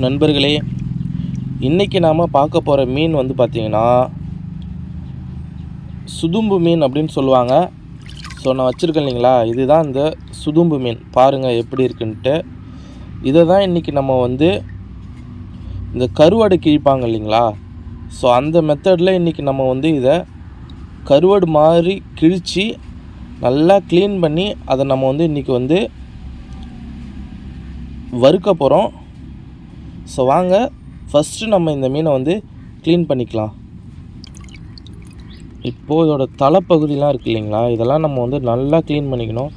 நண்பர்களே, இன்றைக்கி நாம் பார்க்க போகிற மீன் வந்து பார்த்திங்கன்னா சுதும்பு மீன் அப்படின்னு சொல்லுவாங்க. ஸோ நான் வச்சுருக்கேன் இல்லைங்களா, இதுதான் இந்த சுதும்பு மீன். பாருங்கள் எப்படி இருக்குன்ட்டு. இதை தான் இன்றைக்கி நம்ம வந்து இந்த கருவாடு கிழிப்பாங்க இல்லைங்களா, ஸோ அந்த மெத்தடில் இன்றைக்கி நம்ம வந்து இதை கருவாடு மாதிரி கிழித்து நல்லா க்ளீன் பண்ணி அதை நம்ம வந்து இன்றைக்கி வந்து வறுக்க போகிறோம். ஸோ வாங்க ஃபஸ்ட்டு நம்ம இந்த மீனை வந்து க்ளீன் பண்ணிக்கலாம். இப்போது இதோட தலைப்பகுதிலாம் இருக்குது இல்லைங்களா, இதெல்லாம் நம்ம வந்து நல்லா க்ளீன் பண்ணிக்கணும்.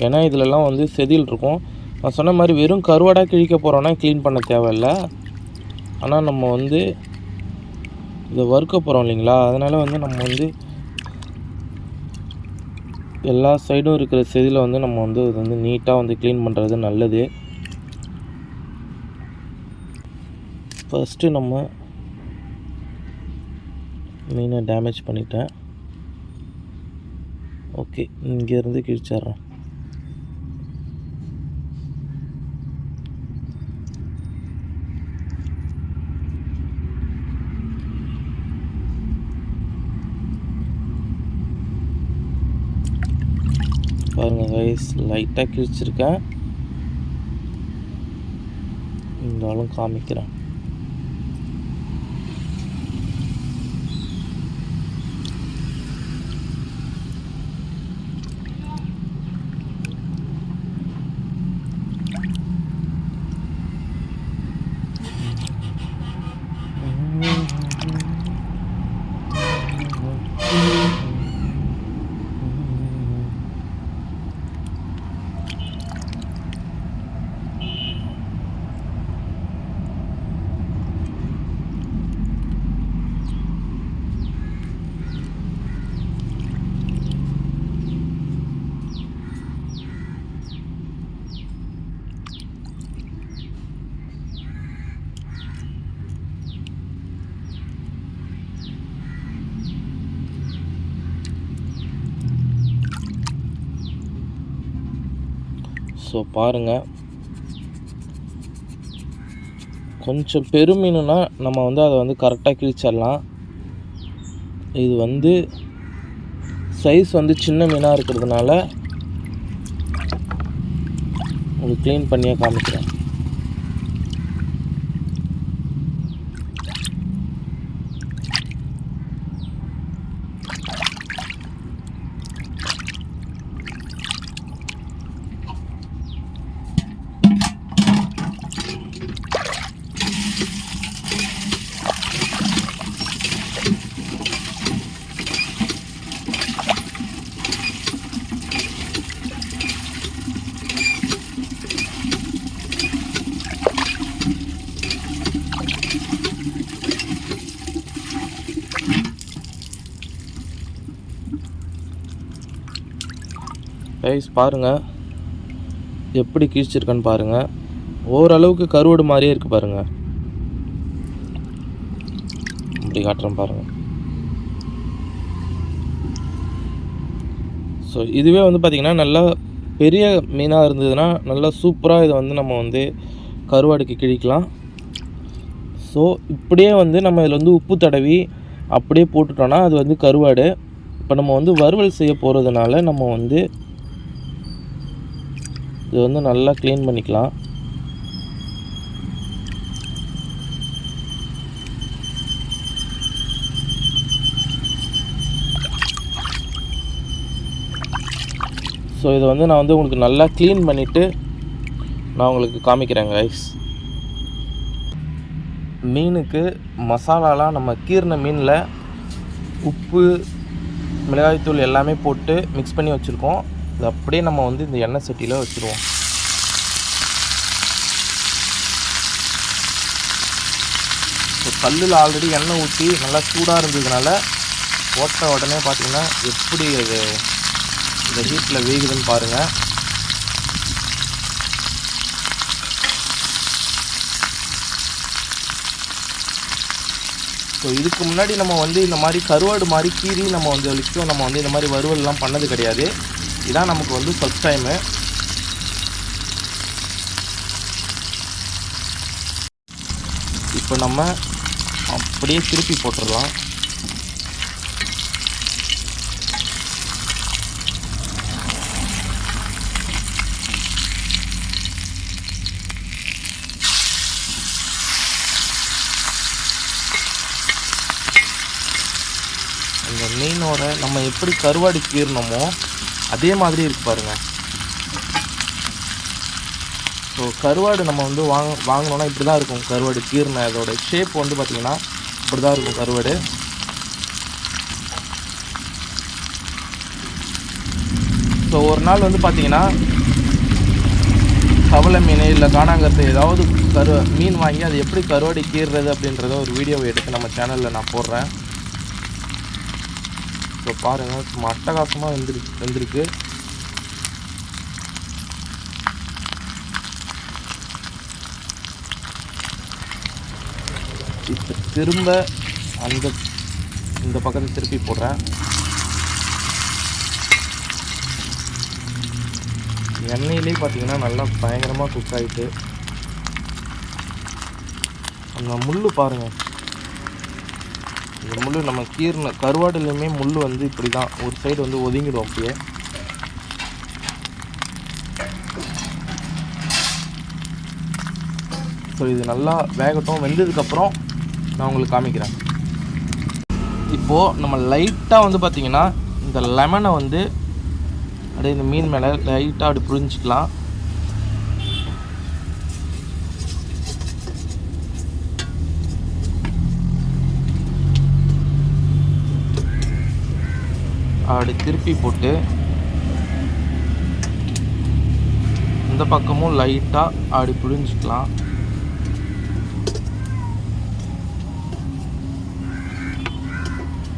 ஏன்னா இதிலெல்லாம் வந்து செதில் இருக்கும். நான் சொன்ன மாதிரி வெறும் கருவாடாக கிழிக்க போகிறோன்னா க்ளீன் பண்ண தேவையில்லை. ஆனால் நம்ம வந்து இதை வறுக்க போகிறோம் இல்லைங்களா, அதனால் வந்து நம்ம வந்து எல்லா சைடும் இருக்கிற செதிலை வந்து நம்ம வந்து இது வந்து நீட்டாக வந்து க்ளீன் பண்ணுறது நல்லது. ஃபஸ்ட்டு நம்ம மீனை டேமேஜ் பண்ணிட்டேன். ஓகே, இங்கேருந்து கிழிச்சிட்றேன். பாருங்கள் கைஸ், லைட்டாக கிழிச்சிருக்கேன். இருந்தாலும் காமிக்கிறேன். ஸோ பாருங்கள், கொஞ்சம் பெருமீனுனா நம்ம வந்து அதை வந்து கரெக்டாக கிழிச்சிடலாம். இது வந்து சைஸ் வந்து சின்ன மீனாக இருக்கிறதுனால உங்களுக்கு க்ளீன் பண்ணியே காமிக்கிறேன். கைஸ் பாருங்கள் எப்படி கிழிச்சிருக்கேன்னு பாருங்கள். ஓரளவுக்கு கருவாடு மாதிரியே இருக்குது பாருங்கள். இப்படி காட்டுறேன் பாருங்கள். ஸோ இதுவே வந்து பார்த்திங்கன்னா நல்லா பெரிய மீனாக இருந்ததுன்னா நல்லா சூப்பராக இதை வந்து நம்ம வந்து கருவாடுக்கு கிழிக்கலாம். ஸோ இப்படியே வந்து நம்ம இதில் வந்து உப்பு தடவி அப்படியே போட்டுட்டோன்னா அது வந்து கருவாடு. இப்போ நம்ம வந்து வறுவல் செய்ய போகிறதுனால நம்ம வந்து இது வந்து நல்லா க்ளீன் பண்ணிக்கலாம். ஸோ இதை வந்து நான் வந்து உங்களுக்கு நல்லா க்ளீன் பண்ணிவிட்டு நான் உங்களுக்கு காமிக்கிறேன் கைஸ். மீனுக்கு மசாலாலாம் நம்ம கீர்ன மீனில் உப்பு மிளகாய்த்தூள் எல்லாமே போட்டு மிக்ஸ் பண்ணி வச்சுருக்கோம். இது அப்படியே நம்ம வந்து இந்த எண்ணெய் சட்டியில் வச்சுருவோம். ஸோ கல்லில் ஆல்ரெடி எண்ணெய் ஊற்றி நல்லா சூடாக இருந்ததுனால போட்ட உடனே பார்த்திங்கன்னா எப்படி அது இந்த ஹீட்டில் வேகுதுன்னு பாருங்கள். ஸோ இதுக்கு முன்னாடி நம்ம வந்து இந்த மாதிரி கருவாடு மாதிரி கீரி நம்ம வந்து வலிக்கும் நம்ம வந்து இந்த மாதிரி வறுவல்லாம் பண்ணது கிடையாது. இதான் நமக்கு வந்து ஃபஸ்ட் டைமு. இப்போ நம்ம அப்படியே திருப்பி போட்டுடலாம். இந்த மீனோட நம்ம எப்படி கருவாடு கீறணுமோ அதே மாதிரி இருக்கு பாருங்கள். ஸோ கருவாடு நம்ம வந்து வாங்கினோன்னா இப்படி தான் இருக்கும். கருவாடு கீறின அதோட ஷேப் வந்து பார்த்திங்கன்னா இப்படி தான் இருக்கும் கருவாடு. ஸோ ஒரு நாள் வந்து பார்த்திங்கன்னா கவலை மீன் இல்லை காணாங்கருத்து ஏதாவது மீன் வாங்கி அது எப்படி கருவாடு கீறுறது அப்படின்றத ஒரு வீடியோவை எடுத்து நம்ம சேனலில் நான் போடுறேன். ஸோ பாருங்கள், சும்மா அட்டகாசமாக வெந்திருக்கு. இப்போ திரும்ப இந்த பக்கத்தை திருப்பி போடுறேன். எண்ணெயிலே பார்த்தீங்கன்னா நல்லா பயங்கரமாக குக் ஆகிட்டு அந்த முள் பாருங்கள். இந்த முள் நம்ம கீர்ன கருவாடுலையுமே முள் வந்து இப்படி தான் ஒரு சைடு வந்து ஒதுங்கிடும் அப்படியே. ஸோ இது நல்லா வேகட்டும். வெந்ததுக்கப்புறம் நான் உங்களுக்கு காமிக்கிறேன். இப்போது நம்ம லைட்டாக வந்து பார்த்திங்கன்னா இந்த லெமனை வந்து அப்படியே இந்த மீன் மேலே லைட்டாக அப்படி புரிஞ்சிக்கலாம். அப்படி திருப்பி போட்டு இந்த பக்கமும் லைட்டாக அப்படி புரிஞ்சிக்கலாம்.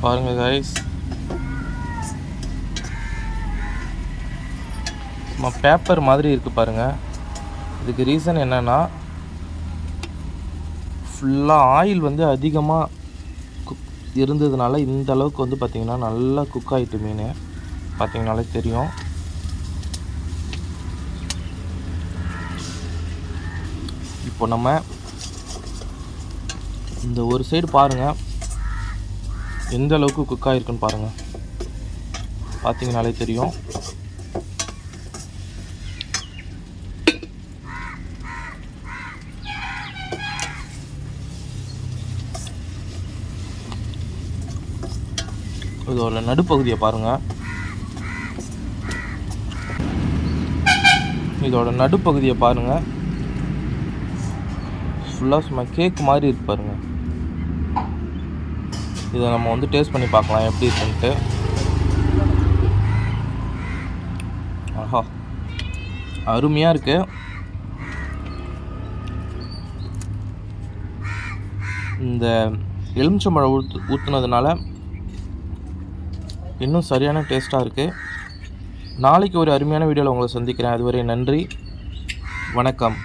பாருங்கள் கைஸ், நம்ம பேப்பர் மாதிரி இருக்குது பாருங்கள். இதுக்கு ரீசன் என்னென்னா ஃபுல்லாக ஆயில் வந்து அதிகமாக இருந்ததுனால இந்த அளவுக்கு வந்து பார்த்திங்கன்னா நல்லா குக் ஆகிட்டு மீன் பார்த்திங்கனாலே தெரியும். இப்போ நம்ம இந்த ஒரு சைடு பாருங்கள் எந்த அளவுக்கு குக் ஆகிருக்குன்னு பாருங்கள், பார்த்திங்கனாலே தெரியும். இதோட நடுப்பகுதியை பாருங்கள். இதோட நடுப்பகுதியை பாருங்கள், ஃபுல்லாக சும்மா கேக் மாதிரி இருக்கு பாருங்கள். இதை நம்ம வந்து டேஸ்ட் பண்ணி பார்க்கலாம் எப்படி இருக்குன்ட்டு. ஆஹா, அருமையாக இருக்குது. இந்த எலுமிச்சம்பழம் ஊற்றுனதுனால இன்னும் சரியான டேஸ்ட்டாக இருக்குது. நாளைக்கு ஒரு அருமையான வீடியோவில் உங்களை சந்திக்கிறேன். அதுவரை நன்றி, வணக்கம்.